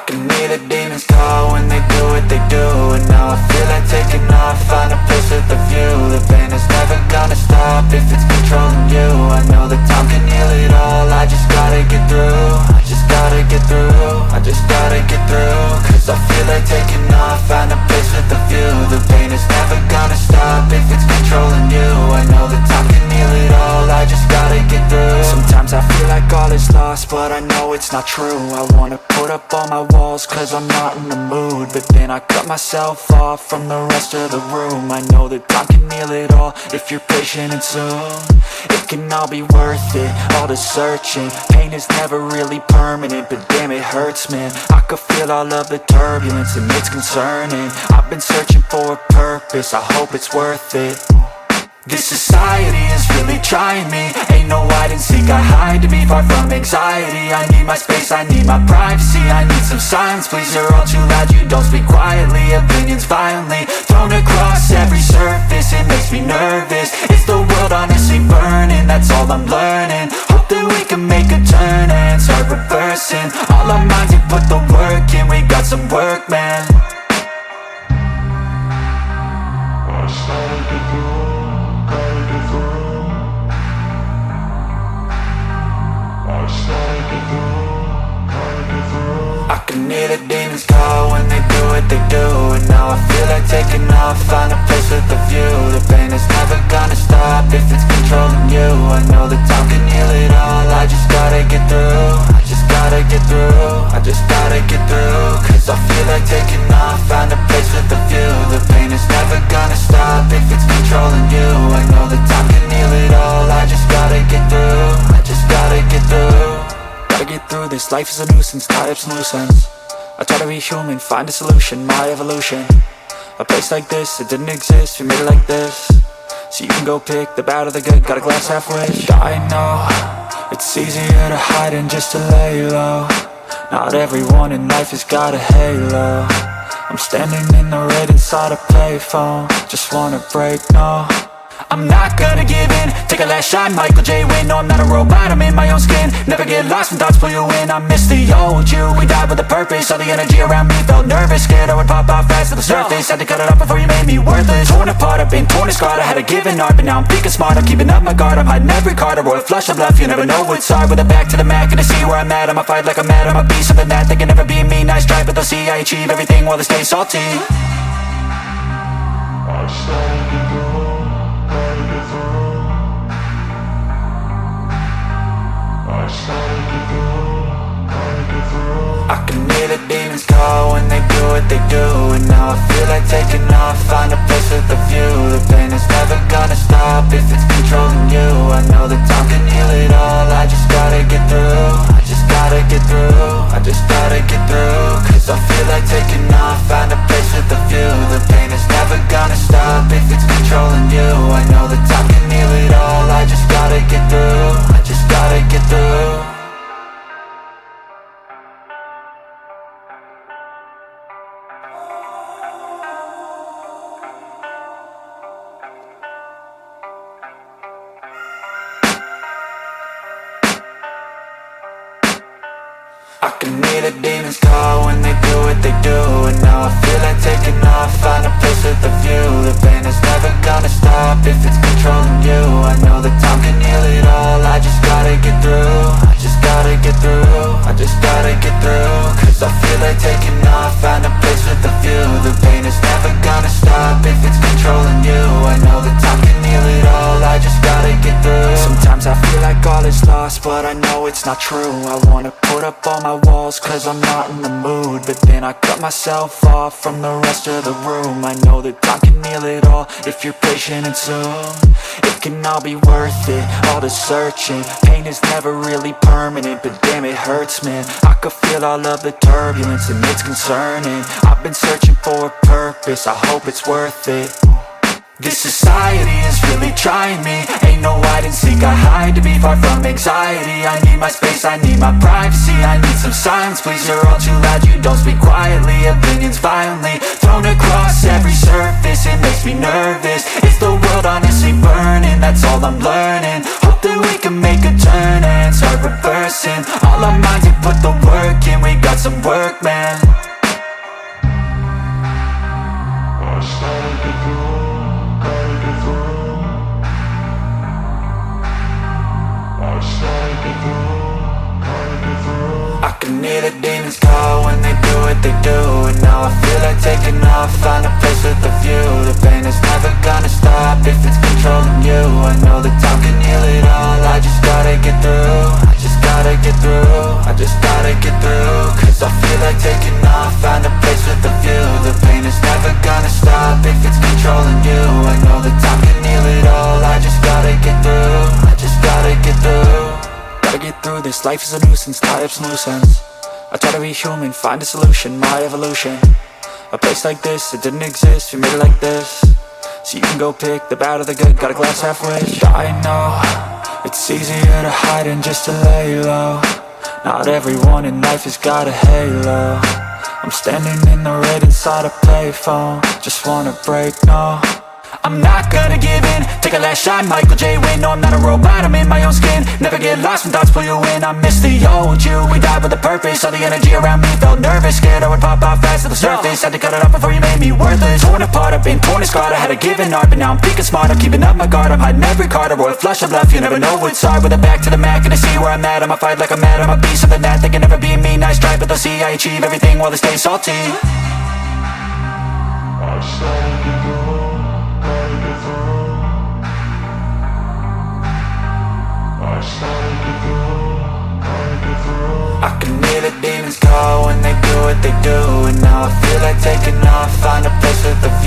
can hear the demons call when they do what they do. And now I feel like taking off, find a place with a view. The pain is never gonna stop if it's controlling you. I know that time can heal it all, I just gotta get through. I just gotta get through, I just gotta get through. Cause I feel like taking off, find a place with a view. The pain is never gonna stop if it's controlling you. I know that time can heal it all, I just gotta get through. Sometimes I feel like all is lost, but I know it's not true. I wanna put up all my walls cause I'm not in the mood, but then I cut myself off from the rest of the room. I know that time can heal it all if you're patient and soon it can all be worth it, all the searching. Pain is never really permanent, but damn it hurts, man. I could feel all of the turbulence and it's concerning. I've been searching for a purpose, I hope it's worth it. This society is really trying me. Ain't no hide and seek, I hide to be far from anxiety. I need my space, I need my privacy. I need some silence, please, you're all too loud. You don't speak quietly, opinions violently thrown across every surface. It makes me nervous, is the world honestly burning? That's all I'm learning. Hope that we can make a turn and start reversing all our minds and put the work in. We got some work, man. I can hear the demons call when they do what they do. And now I feel like taking off, find a place with a view. The pain is never gonna stop if it's controlling you. I know that time can heal it all, I just gotta get through. I just gotta get through, I just gotta get through. Cause I feel like taking off, find a place with a view. The pain is never gonna stop if it's controlling you. I know that time can heal it all, I just gotta get through. I just gotta get through. Gotta get through this, life is a nuisance, tie up some loose ends. I try to be human, find a solution, my evolution. A place like this, it didn't exist, we made it like this. So you can go pick the bad or the good, got a glass half wish. I know, it's easier to hide than just to lay low. Not everyone in life has got a halo. I'm standing in the red inside a payphone, just wanna break, no. I'm not gonna give in, take a last shot, Michael J. Win. No, I'm not a robot, I'm in my own skin. Never get lost when thoughts pull you in. I miss the old you, we died with a purpose. All the energy around me felt nervous, scared I would pop out fast to the surface. Had to cut it off before you made me worthless. Torn apart, I've been torn and scarred. I had a given art, but now I'm thinking smart. I'm keeping up my guard, I'm hiding every card. A royal flush of bluff, you never know what's hard. With a back to the mat, gonna see where I'm at. I'ma fight like I'm mad, I'ma be something that they can never be me. Nice try, but they'll see I achieve everything while they stay salty. I started to go. I can hear the demons call when they do what they do. And now I feel like taking off, find a place with a view. The pain is never gonna stop if it's controlling you. I know that time can heal it all, I just gotta get through. I just gotta get through, I just gotta get through. Cause I feel like taking off, find a place with a view. The pain is never gonna stop if it's controlling you. I know that time can heal it all, I just gotta get through. I just gotta get through. I can hear the demons call when they do what they do. And now I feel like taking off, find a place with a view. The pain is never gonna stop if it's controlling you. I know that time can heal it all, I just gotta get through. I just gotta get through, I just gotta get through. Cause I feel like taking off, find a place with a view. The pain is never gonna stop if it's controlling you. I know that time can heal it all, I just gotta get through. Sometimes I feel like all is lost, but I know it's not true. I wanna put up all my walls cause I'm not in the mood, but then I cut myself off from the rest of the room. I know that time can heal it all if you're patient and soon it can all be worth it, all the searching. Pain is never really permanent, but damn it hurts, man. I could feel all of the turbulence and it's concerning. I've been searching for a purpose, I hope it's worth it. This society is really trying me. Ain't no hide and seek, I hide to be far from anxiety. I need my space, I need my privacy. I need some silence, please, you're all too loud. You don't speak quietly, opinions violently thrown across every surface. It makes me nervous, is the world honestly burning? That's all I'm learning. Hope that we can make a turn and start reversing all our minds and put the work in. We got some work, man. find a place with a view. The pain is never gonna stop if it's controlling you. I know that time can heal it all. I just gotta get through. I just gotta get through. I just gotta get through. Cause I feel like taking off, find a place with a view. The pain is never gonna stop if it's controlling you. I know that time can heal it all. I just gotta get through. I just gotta get through. Gotta get through this, life is a nuisance, tie up some loose ends. I try to be human, find a solution, my evolution. A place like this, it didn't exist, we made it like this. So you can go pick the bad or the good, got a glass halfway. I know, it's easier to hide than just to lay low. Not everyone in life has got a halo. I'm standing in the red inside a payphone. Just wanna break, no, I'm not gonna give in. Take a last shot, Michael J. Win. No, I'm not a robot, I'm in my own skin. Never get lost when thoughts pull you in. I miss the old you, we died with a purpose. All the energy around me felt nervous. Scared I would pop out fast to the surface. Had to cut it off before you made me worthless. Torn apart, I've been torn and scarred. I had a given art, but now I'm thinking smart. I'm keeping up my guard, I'm hiding every card. A royal flush of love, you never know what's hard. With a back to the mat, gonna see where I'm at. I'ma fight like I'm mad, I'ma be something that they can never be me. Nice try, but they'll see I achieve everything while they stay salty. I just gotta get through, gotta get through. I just gotta get through, gotta get through. I can hear the demons call when they do what they do. And now I feel like taking off, find a place with a view.